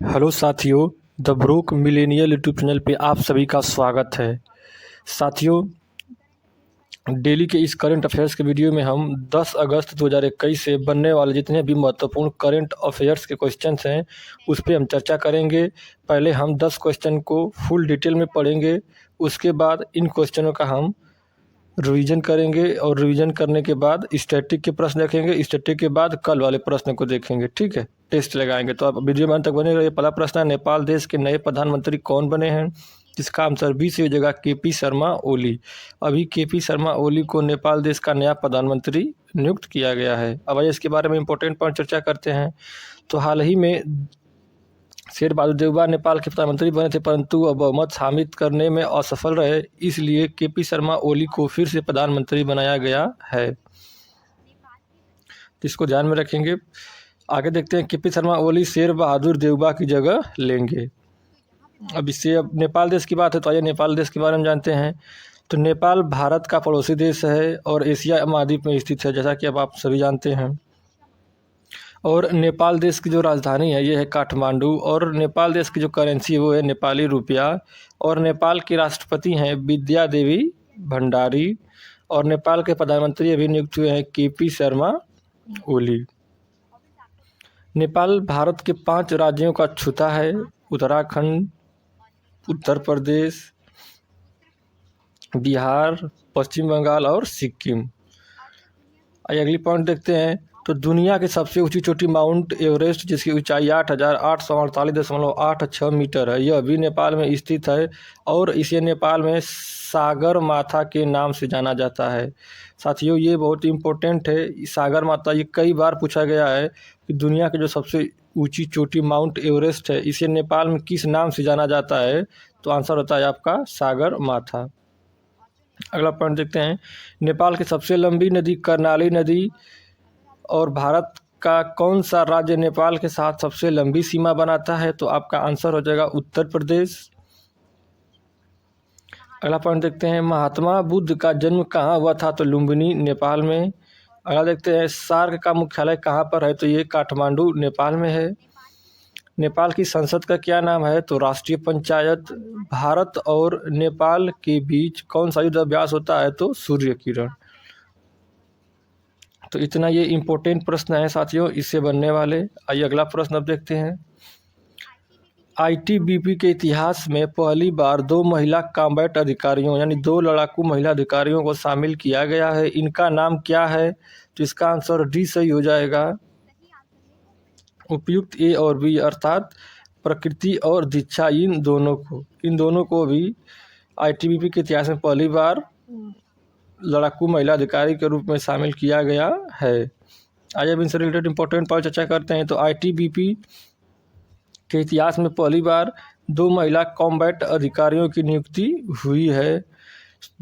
Hello साथियों, the broke millennial YouTube channel पे आप सभी का स्वागत है। साथियों, डेली के इस करंट अफेयर्स के वीडियो में हम 10 अगस्त 2021 से बनने वाले जितने भी महत्वपूर्ण करंट अफेयर्स के क्वेश्चंस हैं उस पर हम चर्चा करेंगे। पहले हम 10 क्वेश्चन को फुल डिटेल में पढ़ेंगे, उसके बाद इन क्वेश्चनों का हम रिवीजन करेंगे और रिवीजन करने के बाद स्टैटिक के प्रश्न देखेंगे। स्टैटिक के बाद कल वाले प्रश्न को देखेंगे, ठीक है, टेस्ट लगाएंगे। तो आप वीडियो में अंत तक बने रहिए। पहला प्रश्न है, नेपाल देश के नए प्रधानमंत्री कौन बने हैं? इसका आंसर बी से हो जाएगा केपी शर्मा ओली। अभी केपी शर्मा ओली को नेपाल देश का नया प्रधानमंत्री नियुक्त किया गया है। अब आइए इसके बारे में इंपॉर्टेंट पॉइंट चर्चा करते हैं। तो हाल ही में शेर बहादुर देउबा नेपाल के प्रधानमंत्री बने थे, परंतु अब बहुमत हासिल करने में असफल रहे, इसलिए केपी शर्मा ओली को फिर से प्रधानमंत्री बनाया गया है। इसको ध्यान में रखेंगे। आगे देखते हैं, केपी शर्मा ओली शेर बहादुर देउबा की जगह लेंगे। अब नेपाल देश की बात है, तो आइए नेपाल देश के बारे में जानते हैं। तो नेपाल भारत का पड़ोसी देश है और एशिया महाद्वीप में स्थित है, जैसा कि अब आप सभी जानते हैं। और नेपाल देश की जो राजधानी है ये है काठमांडू, और नेपाल देश की जो करेंसी है वो है नेपाली रुपया। और नेपाल के राष्ट्रपति हैं विद्या देवी भंडारी, और नेपाल के प्रधानमंत्री अभी नियुक्त हुए हैं केपी शर्मा ओली। नेपाल भारत के 5 राज्यों का छूता है: उत्तराखंड, उत्तर प्रदेश, बिहार, पश्चिम बंगाल और सिक्किम। आइए अगली पॉइंट देखते हैं। तो दुनिया की सबसे ऊंची चोटी माउंट एवरेस्ट, जिसकी ऊंचाई 8,848.86 मीटर है, यह भी नेपाल में स्थित है और इसे नेपाल में सागर माथा के नाम से जाना जाता है। साथियों, ये बहुत इंपॉर्टेंट है, सागर माथा। ये कई बार पूछा गया है कि दुनिया की जो सबसे ऊंची चोटी माउंट एवरेस्ट है, इसे नेपाल में किस नाम से जाना जाता है? तो आंसर होता है आपका सागर माथा। अगला पॉइंट देखते हैं। नेपाल की सबसे लंबी नदी कर्णाली नदी, और भारत का कौन सा राज्य नेपाल के साथ सबसे लंबी सीमा बनाता है? तो आपका आंसर हो जाएगा उत्तर प्रदेश। अगला पॉइंट देखते हैं, महात्मा बुद्ध का जन्म कहाँ हुआ था? तो लुम्बिनी, नेपाल में। अगला देखते हैं, सार्क का मुख्यालय कहाँ पर है? तो ये काठमांडू, नेपाल में है। नेपाल की संसद का क्या नाम है? तो राष्ट्रीय पंचायत। भारत और नेपाल के बीच कौन सा युद्ध अभ्यास होता है? तो सूर्य किरण। तो इतना ये इम्पोर्टेंट प्रश्न है साथियों इससे बनने वाले। आइए अगला प्रश्न अब देखते हैं। आईटीबीपी के इतिहास में पहली बार 2 महिला कॉम्बैट अधिकारियों यानी 2 लड़ाकू महिला अधिकारियों को शामिल किया गया है। इनका नाम क्या है? तो इसका आंसर डी सही हो जाएगा। उपयुक्त ए और बी, अर्थात प्रकृति और दीक्षा, इन दोनों को भी आईटीबीपी के इतिहास में पहली बार लड़ाकू महिला अधिकारी के रूप में शामिल किया गया है। आइए अब इनसे रिलेटेड इंपॉर्टेंट पॉइंट चर्चा करते हैं। तो आईटीबीपी के इतिहास में पहली बार 2 महिला कॉम्बैट अधिकारियों की नियुक्ति हुई है।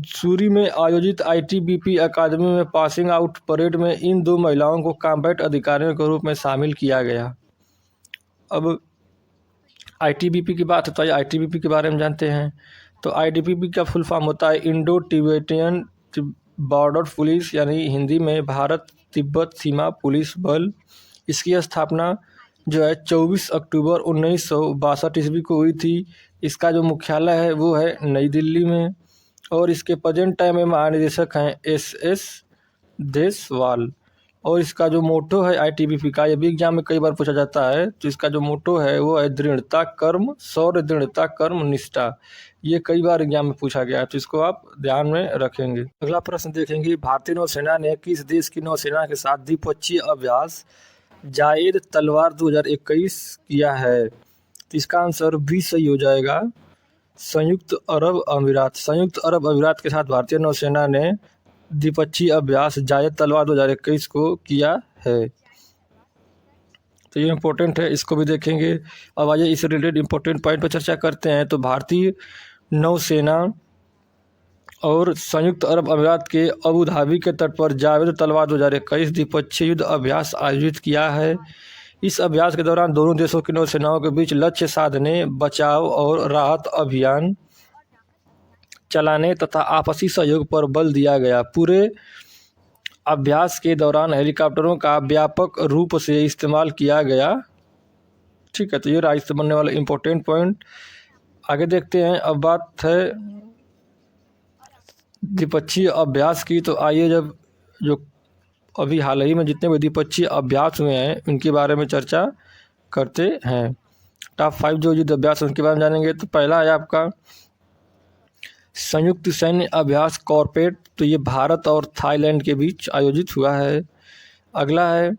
सूरी में आयोजित आईटीबीपी अकादमी में पासिंग आउट परेड में इन 2 महिलाओं को कॉम्बैट अधिकारियों के रूप में शामिल किया गया। अब आईटीबीपी की बात है, तो आईटीबीपी के बारे में जानते हैं। तो आईटीबीपी का फुल फॉर्म होता है इंडो तिब्बतियन बॉर्डर पुलिस, यानी हिंदी में भारत तिब्बत सीमा पुलिस बल। इसकी स्थापना जो है 24 अक्टूबर 1962 ईस्वी को हुई थी। इसका जो मुख्यालय है वो है नई दिल्ली में, और इसके प्रेजेंट टाइम में महानिदेशक हैं SS देसवाल। और इसका जो मोटो है आईटीबीपी का, ये भी एग्जाम में कई बार पूछा जाता है, तो इसका जो मोटो है वो है दृढ़ता कर्म शौर्य, दृढ़ता कर्म निष्ठा। ये कई बार एग्जाम में पूछा गया है, तो इसको आप ध्यान में रखेंगे। अगला प्रश्न देखेंगे, भारतीय नौसेना ने किस देश की नौसेना के साथ द्विपक्षीय अभ्यास जायद तलवार 2021 किया है? तो इसका आंसर बी सही हो जाएगा, संयुक्त अरब अमीरात। संयुक्त अरब अमीरात के साथ भारतीय नौसेना ने द्विपक्षीय अभ्यास जायद तलवार 2021 को किया है। तो ये इम्पोर्टेंट है, इसको भी देखेंगे। अब आइए इस रिलेटेड इम्पोर्टेंट पॉइंट पर चर्चा करते हैं। तो भारतीय नौसेना और संयुक्त अरब अमीरात के अबू धाबी के तट पर जावेद तलवार 2021 द्विपक्षीय युद्ध अभ्यास आयोजित किया है। इस अभ्यास के दौरान दोनों देशों की नौसेनाओं के बीच लक्ष्य साधने, बचाव और राहत अभियान चलाने तथा आपसी सहयोग पर बल दिया गया। पूरे अभ्यास के दौरान हेलीकॉप्टरों का व्यापक रूप से इस्तेमाल किया गया ठीक है, तो ये राइट से बनने वाला इम्पोर्टेंट पॉइंट। आगे देखते हैं। अब बात है द्विपक्षीय अभ्यास की। तो आइए जब जो अभी हाल ही में जितने भी द्विपक्षीय अभ्यास हुए हैं उनके बारे में चर्चा करते हैं। टॉप 5 जो युद्ध अभ्यास उनके बारे में जानेंगे। तो पहला है आपका संयुक्त सैन्य अभ्यास कॉर्पेट। तो ये भारत और थाईलैंड के बीच आयोजित हुआ है। अगला है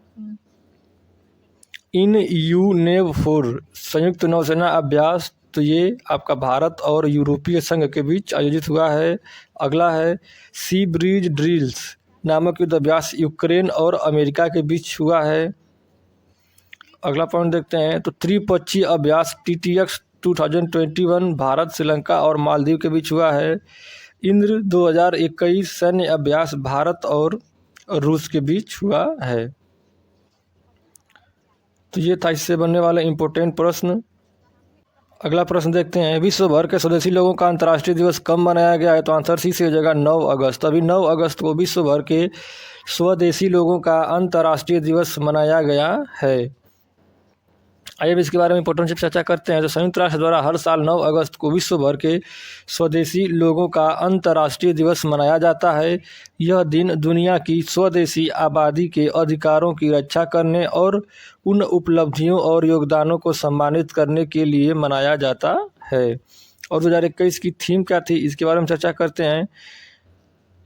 इन यू नेव 4 संयुक्त नौसेना अभ्यास। तो ये आपका भारत और यूरोपीय संघ के बीच आयोजित हुआ है। अगला है सी ब्रीज ड्रिल्स नामक युद्ध अभ्यास यूक्रेन और अमेरिका के बीच हुआ है। अगला पॉइंट देखते हैं। तो त्रिपक्षीय अभ्यास TTX 2021 भारत, श्रीलंका और मालदीव के बीच हुआ है। इंद्र 2021 सैन्य अभ्यास भारत और रूस के बीच हुआ है। तो ये था इससे बनने वाला इम्पोर्टेंट प्रश्न। अगला प्रश्न देखते हैं। विश्व भर के स्वदेशी लोगों का अंतर्राष्ट्रीय दिवस कब मनाया गया है। तो आंसर सी से हो जाएगा 9 अगस्त। अभी 9 अगस्त को विश्व भर के स्वदेशी लोगों का अंतर्राष्ट्रीय दिवस मनाया गया है। आइए अब इसके बारे में इम्पोर्टेंट चर्चा करते हैं। तो संयुक्त राष्ट्र द्वारा हर साल 9 अगस्त को विश्व भर के स्वदेशी लोगों का अंतर्राष्ट्रीय दिवस मनाया जाता है। यह दिन दुनिया की स्वदेशी आबादी के अधिकारों की रक्षा करने और उन उपलब्धियों और योगदानों को सम्मानित करने के लिए मनाया जाता है। और 2021 की थीम क्या थी इसके बारे में चर्चा करते हैं।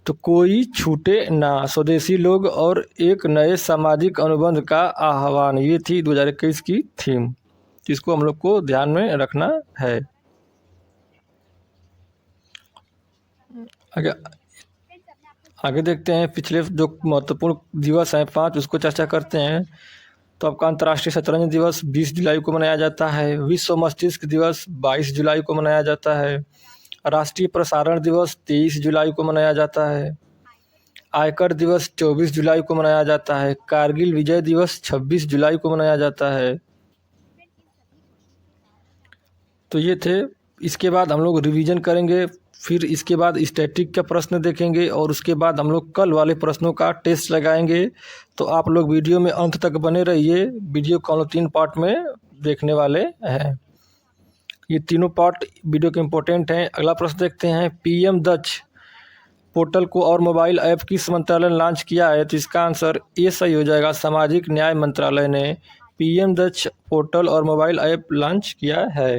तो कोई छूटे ना, स्वदेशी लोग और एक नए सामाजिक अनुबंध का आह्वान, ये थी 2021 की थीम। इसको हम लोग को ध्यान में रखना है। आगे देखते हैं। पिछले जो महत्वपूर्ण दिवस हैं 5 उसको चर्चा करते हैं। तो आपका अंतर्राष्ट्रीय शतरंज दिवस 20 जुलाई को मनाया जाता है। विश्व मस्तिष्क दिवस 22 जुलाई को मनाया जाता है। राष्ट्रीय प्रसारण दिवस 23 जुलाई को मनाया जाता है। आयकर दिवस 24 जुलाई को मनाया जाता है। कारगिल विजय दिवस 26 जुलाई को मनाया जाता है। तो ये थे। इसके बाद हम लोग रिवीजन करेंगे, फिर इसके बाद स्टैटिक का प्रश्न देखेंगे और उसके बाद हम लोग कल वाले प्रश्नों का टेस्ट लगाएंगे। तो आप लोग वीडियो में अंत तक बने रहिए। वीडियो को हम लोग 3 पार्ट में देखने वाले हैं। ये तीनों पार्ट वीडियो के इम्पोर्टेंट हैं। अगला प्रश्न देखते हैं। PM दक्ष पोर्टल को और मोबाइल ऐप किस मंत्रालय ने लॉन्च किया है। तो इसका आंसर ए सही हो जाएगा। सामाजिक न्याय मंत्रालय ने PM दक्ष पोर्टल और मोबाइल ऐप लॉन्च किया है।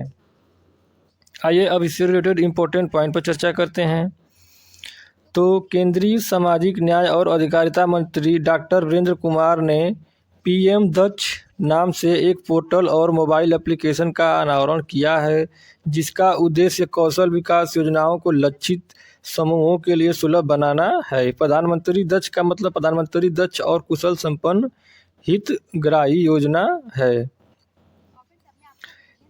आइए अब इससे रिलेटेड इम्पोर्टेंट पॉइंट पर चर्चा करते हैं। तो केंद्रीय सामाजिक न्याय और अधिकारिता मंत्री डॉक्टर वीरेंद्र कुमार ने PM दक्ष नाम से एक पोर्टल और मोबाइल एप्लीकेशन का अनावरण किया है, जिसका उद्देश्य कौशल विकास योजनाओं को लक्षित समूहों के लिए सुलभ बनाना है। प्रधानमंत्री दक्ष का मतलब प्रधानमंत्री दक्ष और कुशल संपन्न हितग्राही योजना है।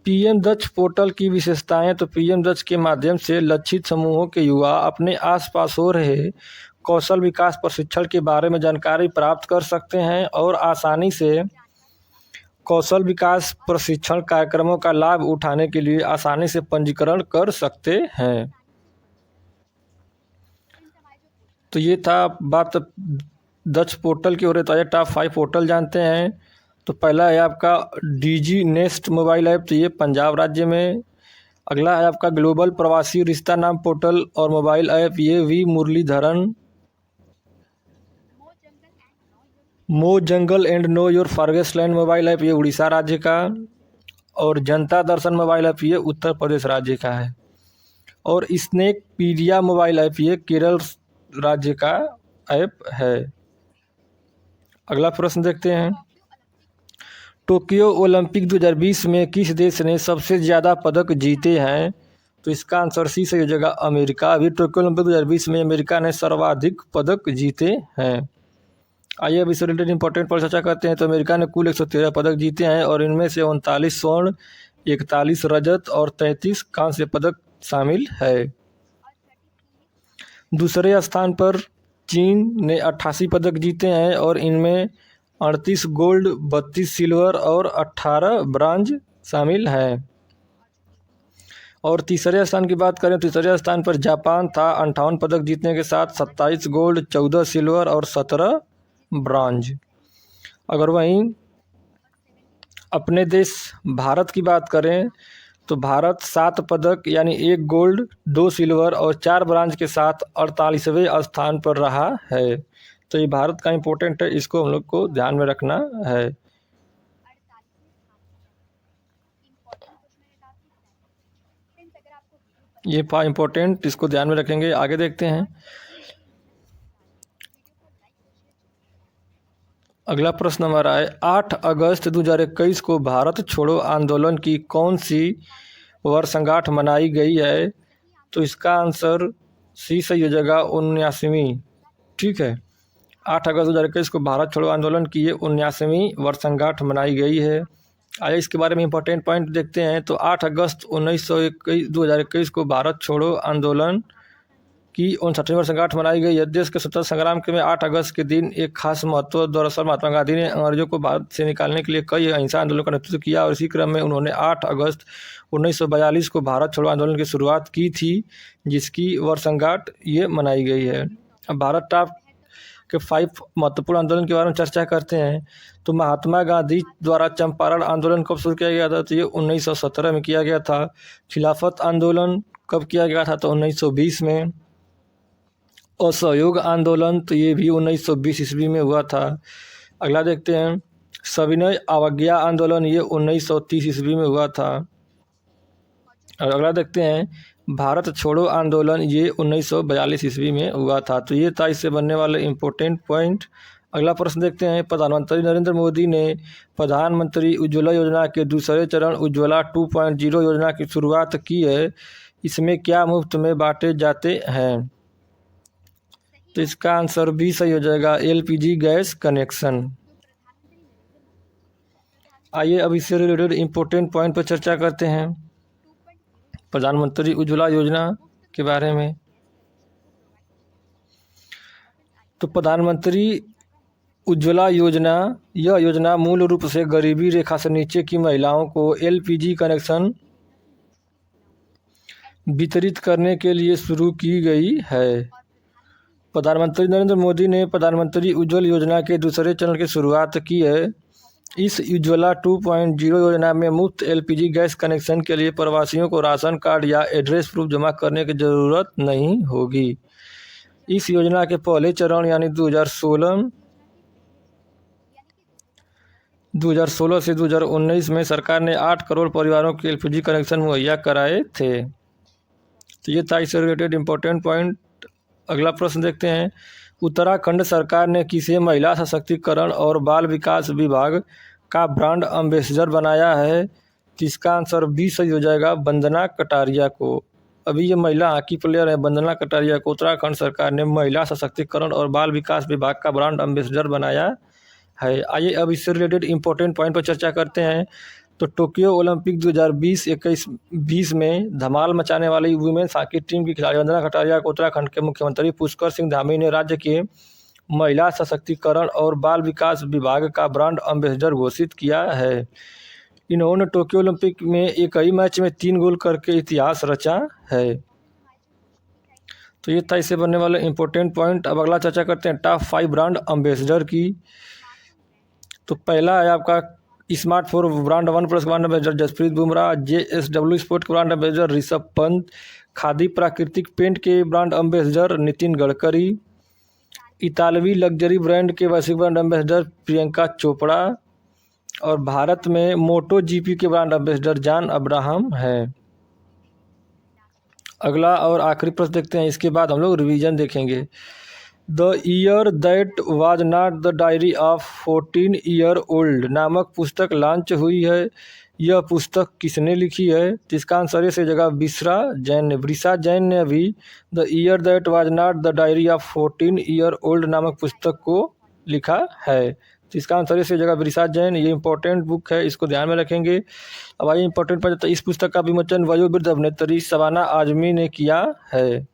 PM दक्ष पोर्टल की विशेषताएं। तो PM दक्ष के माध्यम से लक्षित समूहों के युवा अपने आसपास हो रहे कौशल विकास प्रशिक्षण के बारे में जानकारी प्राप्त कर सकते हैं और आसानी से कौशल विकास प्रशिक्षण कार्यक्रमों का लाभ उठाने के लिए आसानी से पंजीकरण कर सकते हैं। तो ये था बात दक्ष पोर्टल की। और टॉप 5 पोर्टल जानते हैं। तो पहला है आपका DG नेस्ट मोबाइल ऐप। तो ये पंजाब राज्य में। अगला है आपका ग्लोबल प्रवासी रिश्ता नाम पोर्टल और मोबाइल ऐप। ये V मुरलीधरन। मो jungle and know your forest land mobile app, ये उड़ीसा राज्य का। और जनता दर्शन मोबाइल ऐप ये उत्तर प्रदेश राज्य का है। और स्नेक पीडिया मोबाइल ऐप ये केरल राज्य का ऐप है। अगला प्रश्न देखते हैं। टोक्यो ओलंपिक 2020 में किस देश ने सबसे ज़्यादा पदक जीते हैं। तो इसका आंसर सी सही हो जाएगा अमेरिका। अभी टोक्यो ओलंपिक 2020 में अमेरिका ने सर्वाधिक पदक जीते हैं। आइए अब इससे रिलेटेड इंपॉर्टेंट पर चर्चा करते हैं। तो अमेरिका ने कुल 113 पदक जीते हैं और इनमें से 39 स्वर्ण, 41 रजत और 33 कांस्य पदक शामिल है। दूसरे स्थान पर चीन ने 88 पदक जीते हैं और इनमें 38 गोल्ड, 32 सिल्वर और 18 ब्रांज शामिल हैं। और तीसरे स्थान की बात करें तो तीसरे स्थान पर जापान था 58 पदक जीतने के साथ 27 गोल्ड, 14 सिल्वर और 17 ब्रांज। अगर वहीं अपने देश भारत की बात करें तो भारत 7 पदक यानी 1 गोल्ड 2 सिल्वर और 4 ब्रांज के साथ 48वें स्थान पर रहा है। तो ये भारत का इम्पोर्टेंट है, इसको हम लोग को ध्यान में रखना है। ये इम्पोर्टेंट, इसको ध्यान में रखेंगे। आगे देखते हैं। अगला प्रश्न हमारा है 8 अगस्त 2021 को भारत छोड़ो आंदोलन की कौन सी वर्षगांठ मनाई गई है? तो इसका आंसर सी सही हो जाएगा, 79वीं। ठीक है, 8 अगस्त 2021 को भारत छोड़ो आंदोलन की ये 79वीं वर्षगांठ मनाई गई है। आइए इसके बारे में इंपॉर्टेंट पॉइंट देखते हैं। तो 8 अगस्त 2021 को भारत छोड़ो आंदोलन की 59वीं वर्षगांठ मनाई गई है। देश के स्वतंत्रता संग्राम के में 8 अगस्त के दिन एक खास महत्व। दरअसल महात्मा गांधी ने अंग्रेजों को भारत से निकालने के लिए कई अहिंसा आंदोलनों का नेतृत्व किया और इसी क्रम में उन्होंने 8 अगस्त 1942 को भारत छोड़ो आंदोलन की शुरुआत की थी, जिसकी वर्षगांठ ये मनाई गई है। अब भारत टॉप के 5 महत्वपूर्ण आंदोलन के बारे में चर्चा करते हैं। तो महात्मा गांधी द्वारा चंपारण आंदोलन कब शुरू किया गया था? तो ये 1917 में किया गया था। खिलाफत आंदोलन कब किया गया था? तो 1920 में। असहयोग आंदोलन तो ये भी 1920 ईस्वी में हुआ था। अगला देखते हैं। सविनय अवज्ञा आंदोलन ये 1930 ईस्वी में हुआ था। और अगला देखते हैं। भारत छोड़ो आंदोलन ये 1942 ईस्वी में हुआ था। तो ये था इससे बनने वाले इम्पोर्टेंट पॉइंट। अगला प्रश्न देखते हैं। प्रधानमंत्री नरेंद्र मोदी ने प्रधानमंत्री उज्ज्वला योजना के दूसरे चरण उज्ज्वला 2.0 योजना की शुरुआत की है। इसमें क्या मुफ्त में बांटे जाते हैं? तो इसका आंसर भी सही हो जाएगा, LPG गैस कनेक्शन। आइए अब इससे रिलेटेड इम्पोर्टेंट पॉइंट पर चर्चा करते हैं, प्रधानमंत्री उज्ज्वला योजना के बारे में। तो प्रधानमंत्री उज्ज्वला योजना, यह योजना मूल रूप से गरीबी रेखा से नीचे की महिलाओं को LPG कनेक्शन वितरित करने के लिए शुरू की गई है। प्रधानमंत्री नरेंद्र मोदी ने प्रधानमंत्री उज्ज्वला योजना के दूसरे चरण की शुरुआत की है। इस उज्ज्वला 2.0 योजना में मुफ्त LPG गैस कनेक्शन के लिए प्रवासियों को राशन कार्ड या एड्रेस प्रूफ जमा करने की ज़रूरत नहीं होगी। इस योजना के पहले चरण यानी 2016 से 2019 में सरकार ने 8 करोड़ परिवारों के LPG कनेक्शन मुहैया कराए थे। तो ये था इससे रिलेटेड इम्पोर्टेंट पॉइंट। अगला प्रश्न देखते हैं। उत्तराखंड सरकार ने किसे महिला सशक्तिकरण और बाल विकास विभाग का ब्रांड एम्बेसडर बनाया है? तो इसका आंसर बी सही हो जाएगा, वंदना कटारिया को। अभी ये महिला हॉकी प्लेयर है वंदना कटारिया को उत्तराखंड सरकार ने महिला सशक्तिकरण और बाल विकास विभाग का ब्रांड एम्बेसडर बनाया है। आइए अब इससे रिलेटेड इम्पोर्टेंट पॉइंट पर चर्चा करते हैं। तो टोक्यो ओलंपिक 2020 में धमाल मचाने वाली वुमेन्स हॉकी टीम की खिलाड़ी वंदना कटारिया को उत्तराखंड के मुख्यमंत्री पुष्कर सिंह धामी ने राज्य के महिला सशक्तिकरण और बाल विकास विभाग का ब्रांड एम्बेसडर घोषित किया है। इन्होंने टोक्यो ओलंपिक में एक ही मैच में 3 गोल करके इतिहास रचा है। तो ये था इससे बनने वाले इम्पोर्टेंट पॉइंट। अब अगला चर्चा करते हैं टॉप 5 ब्रांड एम्बेसडर की। तो पहला है आपका smart four brand 1 plus brand ambassador Jasprit Bumrah, JSW sport के brand ambassador Rishabh Pant, Khadi Prakritik paint के ब्रांड एम्बेसडर नितिन गडकरी, इतालवी लग्जरी ब्रांड के वैश्विक ब्रांड एम्बेसडर प्रियंका चोपड़ा और भारत में मोटो GP के ब्रांड एम्बेसडर जॉन अब्राहम है। अगला और आखिरी प्रश्न देखते हैं, इसके बाद हम लोग रिवीजन देखेंगे। The year that was not the diary of 14 year old नामक पुस्तक लॉन्च हुई है। यह पुस्तक किसने लिखी है? तो इसका आंसर से जगह बिस्रा जैन ने। वृषा जैन ने अभी the year that was not the diary of 14 year old नामक पुस्तक को लिखा है। तो इसका आंसर से जगह वृषा जैन। ये इंपॉर्टेंट बुक है, इसको ध्यान में रखेंगे। अब आइए इंपॉर्टेंट पर, इस पुस्तक का विमोचन वयोवृद्ध अभिनेत्री शबाना आजमी ने किया है।